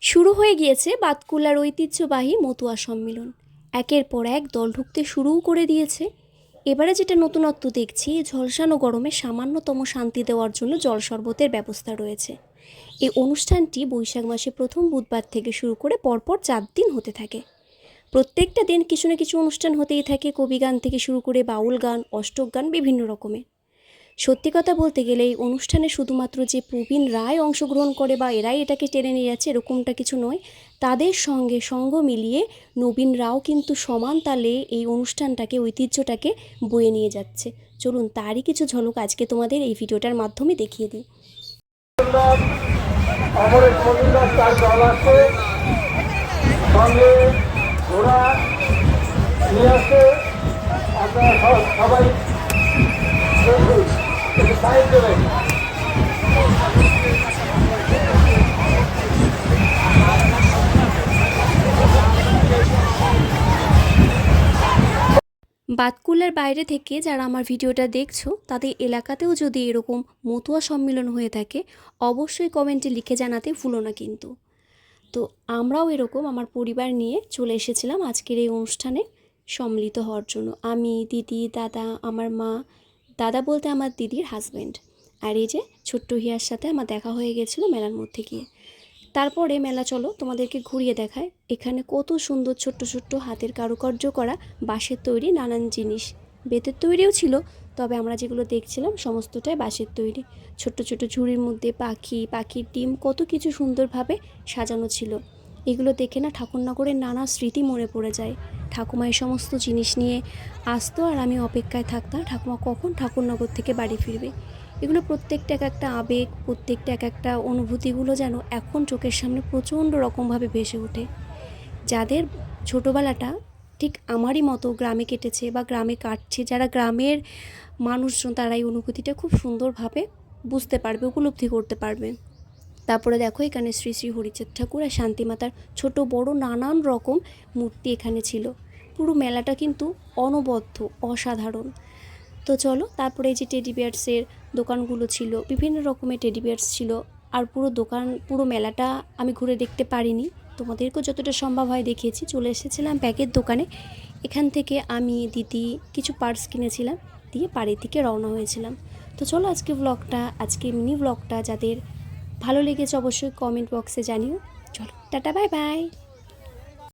শুরু হয়ে গিয়েছে বাতকুল্লার ঐতিহ্যবাহী মতুয়া সম্মিলন। একের পর এক দল ঢুকতে শুরুও করে দিয়েছে। এবারে যেটা নতুনত্ব দেখছি, ঝলসানো গরমে সামান্যতম শান্তি দেওয়ার জন্য জল শরবতের ব্যবস্থা রয়েছে। এই অনুষ্ঠানটি বৈশাখ মাসে প্রথম বুধবার থেকে শুরু করে পরপর 4 দিন হতে থাকে। প্রত্যেকটা দিন কিছু না কিছু অনুষ্ঠান হতেই থাকে, কবিগান থেকে শুরু করে বাউল গান, অষ্টক গান, বিভিন্ন রকমের। সত্যি কথা বলতে গেলে এই অনুষ্ঠানে শুধুমাত্র যে প্রবীণ রায় অংশগ্রহণ করে বা এরাই এটাকে টেনে নিয়ে যাচ্ছে এরকমটা কিছু নয়, তাদের সঙ্গে সঙ্গ মিলিয়ে নবীনরাও কিন্তু সমান তালে এই অনুষ্ঠানটাকে, ঐতিহ্যটাকে বয়ে নিয়ে যাচ্ছে। চলুন তারই কিছু ঝলক আজকে তোমাদের এই ভিডিওটার মাধ্যমে দেখিয়ে দিই। সবাই বাতকুল্লার বাইরে থেকে যারা আমার ভিডিওটা দেখছো, তাদের এলাকাতেও যদি এরকম মতুয়া সম্মিলন হয়ে থাকে অবশ্যই কমেন্টে লিখে জানাতে ভুলো না কিন্তু। তো আমরাও এরকম আমার পরিবার নিয়ে চলে এসেছিলাম আজকের এই অনুষ্ঠানে সম্মিলিত হওয়ার জন্য। আমি, দিদি, দাদা, আমার মা, দাদা বলতে আমার দিদির হাজব্যান্ড, আর এই যে ছোট্ট হিয়ার সাথে আমার দেখা হয়ে গেছিলো মেলার মধ্যে গিয়ে। তারপরে মেলা চলো তোমাদেরকে ঘুরিয়ে দেখায়। এখানে কত সুন্দর ছোট্ট ছোট্ট হাতের কারুকার্য করা বাঁশের তৈরি নানান জিনিস, বেতের তৈরিও ছিল, তবে আমরা যেগুলো দেখছিলাম সমস্তটাই বাঁশের তৈরি। ছোট্ট ছোট্ট ঝুড়ির মধ্যে পাখি, পাখির ডিম, কত কিছু সুন্দরভাবে সাজানো ছিল। এগুলো দেখে না ঠাকুরনগরের নানা স্মৃতি মনে পড়ে যায়। ঠাকুমা এই সমস্ত জিনিস নিয়ে আসতো আর আমি অপেক্ষায় থাকতাম ঠাকুমা কখন ঠাকুরনগর থেকে বাড়ি ফিরবে। এগুলো প্রত্যেকটা এক একটা আবেগ, প্রত্যেকটা এক একটা অনুভূতিগুলো যেন এখন চোখের সামনে প্রচণ্ড রকমভাবে ভেসে ওঠে। যাদের ছোটোবেলাটা ঠিক আমারই মতো গ্রামে কেটেছে বা গ্রামে কাটছে, যারা গ্রামের মানুষজন, তারা এই অনুভূতিটা খুব সুন্দরভাবে বুঝতে পারবে, উপলব্ধি করতে পারবে। তারপরে দেখো এখানে শ্রী শ্রী হরিচাঁদ ঠাকুর আর শান্তিমাতার ছোট বড় নানান রকম মূর্তি এখানে ছিল। পুরো মেলাটা কিন্তু অনবদ্য, অসাধারণ। তো চলো তারপরে এই যে টেডি বিয়ার্সের দোকানগুলো ছিল, বিভিন্ন রকমের টেডি বিয়ার্স ছিল। আর পুরো দোকান, পুরো মেলাটা আমি ঘুরে দেখতে পারিনি, তোমাদেরকেও যতটা সম্ভব হয় দেখিয়েছি। চলে এসেছিলাম ব্যাগের দোকানে। এখান থেকে আমি, দিদি কিছু পার্স কিনেছিলাম, দিয়ে বাড়ির দিকে রওনা হয়েছিলাম। তো চলো আজকে মিনি ব্লগটা যাদের ভালো লেগেছে অবশ্যই কমেন্ট বক্সে জানিও। চলো টাটা, বাই বাই।